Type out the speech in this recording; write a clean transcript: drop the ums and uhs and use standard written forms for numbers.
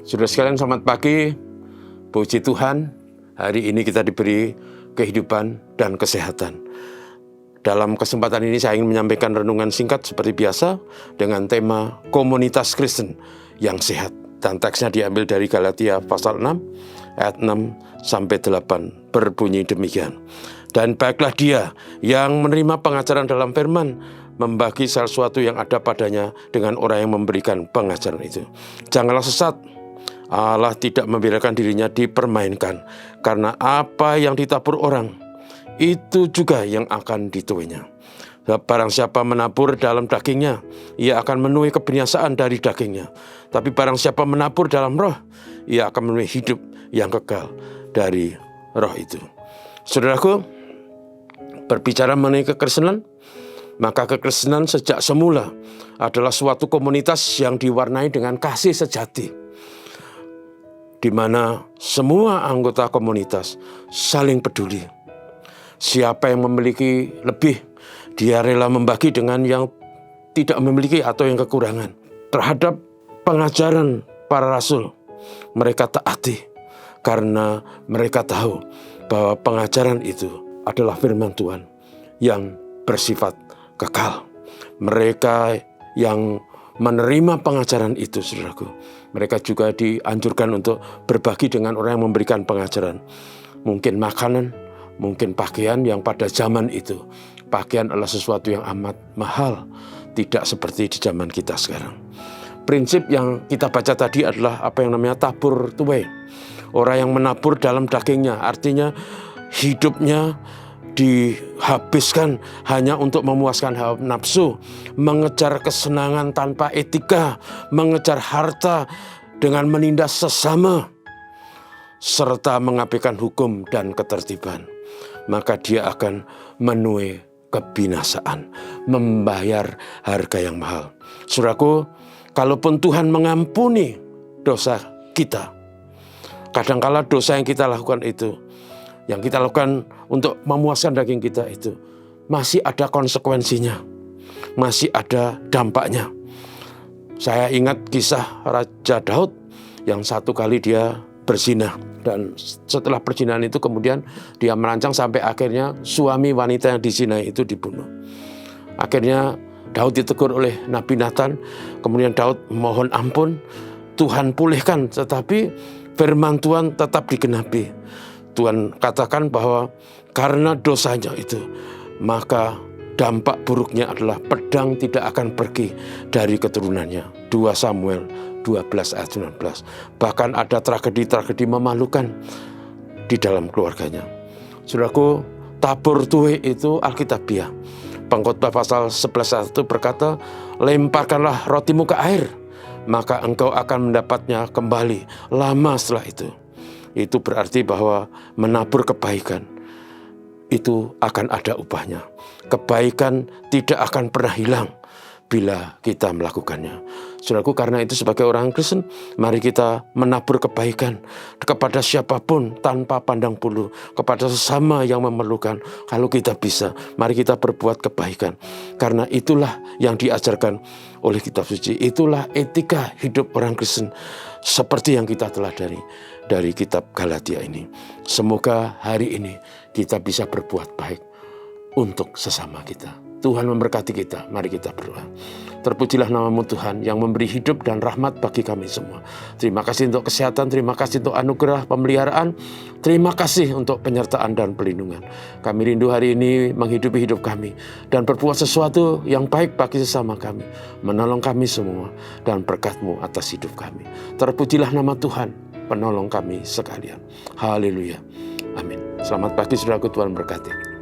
Saudara sekalian, selamat pagi. Puji Tuhan, hari ini kita diberi kehidupan dan kesehatan. Dalam kesempatan ini saya ingin menyampaikan renungan singkat seperti biasa dengan tema komunitas Kristen yang sehat. Dan teksnya diambil dari Galatia pasal 6 ayat 6 sampai 8 berbunyi demikian. Dan baiklah dia yang menerima pengajaran dalam firman membagi sesuatu yang ada padanya dengan orang yang memberikan pengajaran itu. Janganlah sesat. Allah tidak membiarkan dirinya dipermainkan, karena apa yang ditabur orang, itu juga yang akan dituainya. Barang siapa menabur dalam dagingnya, ia akan menuai kebinasaan dari dagingnya. Tapi barang siapa menabur dalam roh, ia akan menuai hidup yang kekal dari roh itu. Saudaraku, berbicara mengenai kekristenan, maka kekristenan sejak semula adalah suatu komunitas yang diwarnai dengan kasih sejati, di mana semua anggota komunitas saling peduli. Siapa yang memiliki lebih, dia rela membagi dengan yang tidak memiliki atau yang kekurangan. Terhadap pengajaran para rasul, mereka taati karena mereka tahu bahwa pengajaran itu adalah firman Tuhan yang bersifat kekal. Mereka yang menerima pengajaran itu, saudaraku, mereka juga dianjurkan untuk berbagi dengan orang yang memberikan pengajaran. Mungkin makanan, mungkin pakaian yang pada zaman itu, pakaian adalah sesuatu yang amat mahal, tidak seperti di zaman kita sekarang. Prinsip yang kita baca tadi adalah apa yang namanya tabur tuai. Orang yang menabur dalam dagingnya, artinya hidupnya dihabiskan hanya untuk memuaskan hawa nafsu, mengejar kesenangan tanpa etika, mengejar harta dengan menindas sesama, serta mengabaikan hukum dan ketertiban. Maka dia akan menuai kebinasaan, membayar harga yang mahal. Saudaraku, kalaupun Tuhan mengampuni dosa kita, kadangkala dosa yang kita lakukan itu, yang kita lakukan untuk memuaskan daging kita itu, masih ada konsekuensinya, masih ada dampaknya. Saya ingat kisah Raja Daud yang satu kali dia berzina, dan setelah perzinahan itu kemudian dia merancang sampai akhirnya suami wanita yang dizinai itu dibunuh. Akhirnya Daud ditegur oleh Nabi Nathan, kemudian Daud mohon ampun, Tuhan pulihkan, tetapi firman Tuhan tetap digenapi. Tuhan katakan bahwa karena dosanya itu, maka dampak buruknya adalah pedang tidak akan pergi dari keturunannya. 2 Samuel 12 ayat 19. Bahkan ada tragedi-tragedi memalukan di dalam keluarganya. Saudaraku, tabur tuai itu alkitabiah. Pengkhotbah pasal 11 ayat 1 berkata, lemparkanlah rotimu ke air, maka engkau akan mendapatnya kembali lama setelah itu. Itu berarti bahwa menabur kebaikan itu akan ada upahnya. Kebaikan tidak akan pernah hilang bila kita melakukannya. Saudaraku, karena itu sebagai orang Kristen, mari kita menabur kebaikan kepada siapapun tanpa pandang bulu, kepada sesama yang memerlukan. Kalau kita bisa, mari kita berbuat kebaikan. Karena itulah yang diajarkan oleh kitab suci. Itulah etika hidup orang Kristen seperti yang kita telah dari kitab Galatia ini. Semoga hari ini kita bisa berbuat baik untuk sesama kita. Tuhan memberkati kita. Mari kita berdoa. Terpujilah nama-Mu Tuhan yang memberi hidup dan rahmat bagi kami semua. Terima kasih untuk kesehatan, terima kasih untuk anugerah pemeliharaan, terima kasih untuk penyertaan dan perlindungan. Kami rindu hari ini menghidupi hidup kami dan berbuat sesuatu yang baik bagi sesama kami, menolong kami semua, dan berkat-Mu atas hidup kami. Terpujilah nama Tuhan, penolong kami sekalian. Haleluya. Amin. Selamat pagi saudaraku, Tuhan berkati.